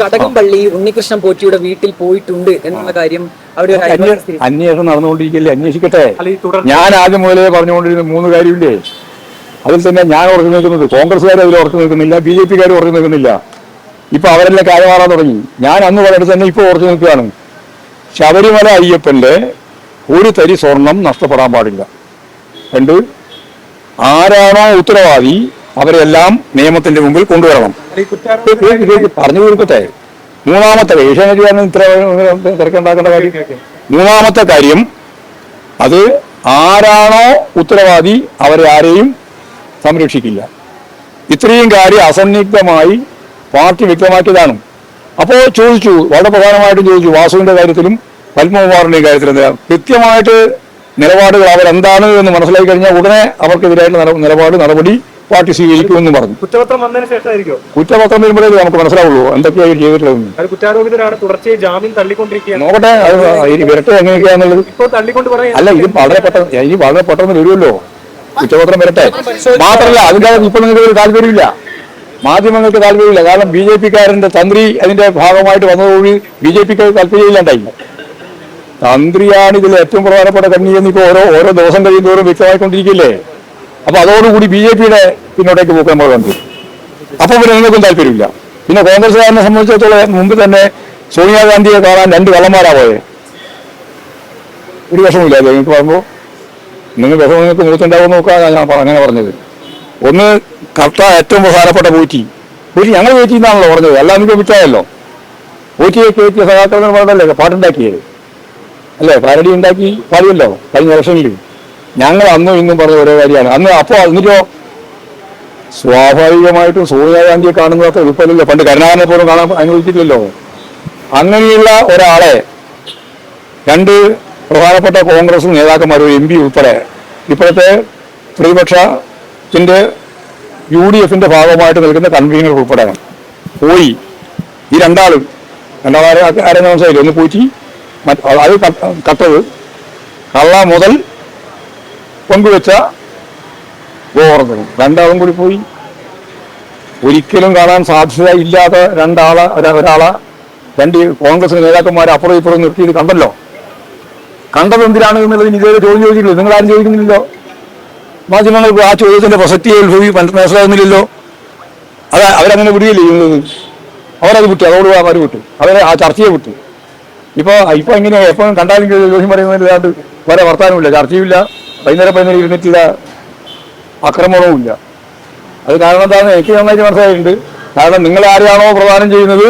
കടകംപള്ളി ഉണ്ണികൃഷ്ണൻ പോറ്റിയുടെ വീട്ടിൽ പോയിട്ടുണ്ട് എന്നുള്ള കാര്യം അവിടെ അന്വേഷണം നടന്നുകൊണ്ടിരിക്കില്ലേ, അന്വേഷിക്കട്ടെ. ഞാൻ ആദ്യം മുതലേ പറഞ്ഞുകൊണ്ടിരുന്ന 3 കാര്യമില്ലേ, അതിൽ തന്നെ ഞാൻ ഉറച്ചു നിൽക്കുന്നത്. കോൺഗ്രസ്സുകാർ അതിൽ ഉറച്ചു നിൽക്കുന്നില്ല, BJP-കാർ ഉറച്ചു നിൽക്കുന്നില്ല. ഇപ്പൊ അവരെല്ലാം കാര്യമാറാൻ തുടങ്ങി. ഞാൻ അന്ന് പറഞ്ഞിട്ട് തന്നെ ഇപ്പൊ ഉറച്ചു നിൽക്കുകയാണ്. ശബരിമല അയ്യപ്പന്റെ ഒരു തരി സ്വർണം നഷ്ടപ്പെടാൻ പാടില്ല. 2, ആരാണോ ഉത്തരവാദി അവരെല്ലാം നിയമത്തിന്റെ മുമ്പിൽ കൊണ്ടുവരണം. പറഞ്ഞു കൊടുക്കട്ടെ. 3-ാമത്തെ ഏഷ്യാനെറ്റ് ഇത്ര തിരക്കുണ്ടാക്കേണ്ട കാര്യം. 3-ാമത്തെ കാര്യം, അത് ആരാണോ ഉത്തരവാദി അവരെ ആരെയും സംരക്ഷിക്കില്ല. ഇത്രയും കാര്യം അസന്നിഗ്ധമായി പാർട്ടി വ്യക്തമാക്കിയതാണ്. അപ്പോൾ ചോദിച്ചു, വളരെ പ്രധാനമായിട്ടും ചോദിച്ചു, വാസുവിന്റെ കാര്യത്തിലും പത്മകുമാറിന്റെ കാര്യത്തിലും കൃത്യമായിട്ട് നിലപാടുകൾ അവരെന്താണ് എന്ന് മനസ്സിലാക്കി കഴിഞ്ഞാൽ ഉടനെ അവർക്കെതിരായിട്ടുള്ള നടപടി പാർട്ടി സ്വീകരിക്കുമെന്ന് പറഞ്ഞു. കുറ്റപത്രം വന്നതിന് ശേഷമായിരിക്കും കുറ്റപത്രം വരുമ്പോഴേ നമുക്ക് മനസ്സിലാവുള്ളൂ എന്തൊക്കെയാണ് ചെയ്തിട്ടുള്ളത്. കുറ്റാരോപിതരാണ്, തുടർച്ചയായി ജാമ്യം തള്ളിക്കൊണ്ടിരിക്കുകയാണ്. നോക്കട്ടെ അത് വരട്ടെ എങ്ങനെയൊക്കെയാന്നുള്ളത്. അല്ല, ഇത് വളരെ പെട്ടെന്ന് വരുമല്ലോ, കുറ്റപത്രം വരട്ടെ. മാത്രമല്ല അതിന്റെ ഇപ്പൊ നിങ്ങൾക്ക് താല്പര്യമില്ല, മാധ്യമങ്ങൾക്ക് താല്പര്യമില്ല. കാരണം BJP-കാരന്റെ തന്ത്രി അതിന്റെ ഭാഗമായിട്ട് വന്നതോടുകൂടി BJP-ക്ക് താല്പര്യമില്ലാണ്ടായി. തന്ത്രിയാണ് ഇതിൽ ഏറ്റവും പ്രധാനപ്പെട്ട കണ്ണി എന്ന് ഇപ്പൊ ഓരോ ദിവസം കഴിയുന്നതോറും വ്യക്തമായിക്കൊണ്ടിരിക്കില്ലേ. അപ്പൊ അതോടുകൂടി BJP-യുടെ പിന്നോട്ടേക്ക് പോക്കാൻ നമ്മൾ കണ്ടു. അപ്പൊ പിന്നെ നിങ്ങൾക്കും താല്പര്യമില്ല. പിന്നെ കോൺഗ്രസ്സുകാരനെ സംബന്ധിച്ചിടത്തോളം മുമ്പ് തന്നെ സോണിയാഗാന്ധിയെ കാണാൻ 2 കള്ളന്മാരാ പോയെ. ഒരു വിഷമില്ല നിങ്ങൾക്ക് പറയുമ്പോൾ, നിങ്ങൾക്ക് മുഖത്തുണ്ടാവും നോക്കാൻ ഞാൻ അങ്ങനെ പറഞ്ഞത്. ഒന്ന് കർത്ത ഏറ്റവും പ്രധാനപ്പെട്ട പോറ്റി ഞങ്ങൾ പോറ്റി എന്നാണല്ലോ പറഞ്ഞത്, എല്ലാം നിങ്ങൾക്ക് വിട്ടായല്ലോ. പോറ്റിയെ കയറ്റിയ സഹാക്കളെന്ന് പറഞ്ഞല്ലേ പാട്ടുണ്ടാക്കിയത് അല്ലേ, പാരഡി ഉണ്ടാക്കി പാടിയല്ലോ കഴിഞ്ഞ ഇലക്ഷനിൽ. ഞങ്ങൾ അന്നും ഇന്നും പറഞ്ഞ ഓരോ കാര്യമാണ് അന്ന്. അപ്പോൾ എന്നിട്ടോ സ്വാഭാവികമായിട്ടും സോണിയാഗാന്ധിയെ കാണുന്നത് അത്ര എളുപ്പമല്ലല്ലോ. പണ്ട് കരുണാകരനെ പോലും കാണാൻ അനുവദിച്ചിട്ടില്ലല്ലോ. അങ്ങനെയുള്ള ഒരാളെ 2 പ്രധാനപ്പെട്ട കോൺഗ്രസ് നേതാക്കന്മാരും MP ഉൾപ്പെടെ ഇപ്പോഴത്തെ പ്രതിപക്ഷത്തിന്റെ UDF-ന്റെ ഭാഗമായിട്ട് നിൽക്കുന്ന കൺവീനർ ഉൾപ്പെടെ പോയി. ഈ രണ്ടാളും ആരെന്ന് മനസ്സിലായില്ല. ഒന്ന് പോറ്റി, അത് കട്ടത് കള്ള മുതൽ പങ്കുവെച്ച ഗോവർദ്ധനും, 2 കൂടി പോയി. ഒരിക്കലും കാണാൻ സാധ്യത ഇല്ലാത്ത ഒരാളെ 2 കോൺഗ്രസ് നേതാക്കന്മാരെ അപ്പുറം ഇപ്പുറം നിർത്തിയത് കണ്ടല്ലോ. കണ്ടത് എന്തിനാണ് എന്നുള്ളതിന് ഇതുവരെ ചോദ്യം ചോദിച്ചിട്ടില്ല. നിങ്ങളാരും ചോദിക്കുന്നില്ലല്ലോ. മാധ്യമങ്ങൾക്ക് ആ ചോദ്യത്തിന്റെ പ്രസക്തിയെ മനസ്സിലാകുന്നില്ലല്ലോ. അവരങ്ങനെ വിടുകയില്ല ചെയ്യുന്നത്. അവരത് വിട്ടു, അതോട് അവർ വിട്ടു, അവരെ ആ ചർച്ചയെ വിട്ടു. ഇപ്പൊ എങ്ങനെയാ എപ്പോഴും കണ്ടാലും ജോസ്യം പറയുന്നതിലാണ്ട് വേറെ വർത്താനമില്ല, ചർച്ചയുമില്ല, വൈകുന്നേരം ഇരുന്നിട്ടില്ല, ആക്രമണവും ഇല്ല. അത് കാരണം എന്താണെന്ന് എനിക്ക് നന്നായിട്ട് മനസ്സിലായിട്ടുണ്ട്. കാരണം നിങ്ങൾ ആരെയാണോ പ്രദാനം ചെയ്യുന്നത്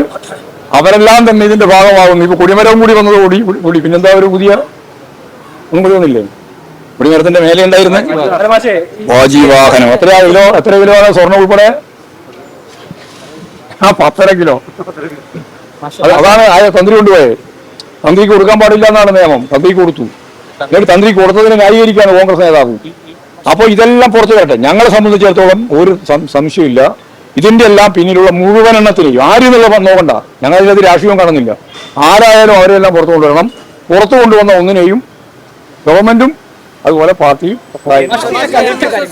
അവരെല്ലാം തന്നെ ഇതിന്റെ ഭാഗമാകുന്നു. ഇപ്പൊ കൊടിമരവും കൂടി വന്നതോടി പിന്നെന്താ ഒരു പുതിയ ഒന്നും തോന്നില്ലേ. കൊടിമരത്തിന്റെ മേലെ ഉണ്ടായിരുന്ന വാജി വാഹനം എത്ര കിലോ ആണ് സ്വർണ്ണം ഉൾപ്പെടെ? 10.5 കിലോ. അതാണ് തന്ത്രി കൊണ്ടുപോയത്. തന്ത്രിക്ക് കൊടുക്കാൻ പാടില്ല എന്നാണ് നിയമം. തന്ത്രിക്ക് കൊടുത്തു. എന്നിട്ട് തന്ത്രി കൊടുത്തതിനെ ന്യായീകരിക്കുകയാണ് കോൺഗ്രസ് നേതാവ്. അപ്പോൾ ഇതെല്ലാം പുറത്തു വരട്ടെ. ഞങ്ങളെ സംബന്ധിച്ചിടത്തോളം ഒരു സംശയമില്ല, ഇതിന്റെ എല്ലാം പിന്നിലുള്ള മുഴുവൻ എണ്ണത്തിലെയും ആരും എന്നുള്ള നോക്കണ്ട. ഞങ്ങളിതിനകത്ത് രാഷ്ട്രീയവും കാണുന്നില്ല. ആരായാലും അവരെല്ലാം പുറത്തു കൊണ്ടുവരണം. പുറത്തു കൊണ്ടുവന്ന ഒന്നിനെയും ഗവൺമെന്റും അതുപോലെ പാർട്ടിയും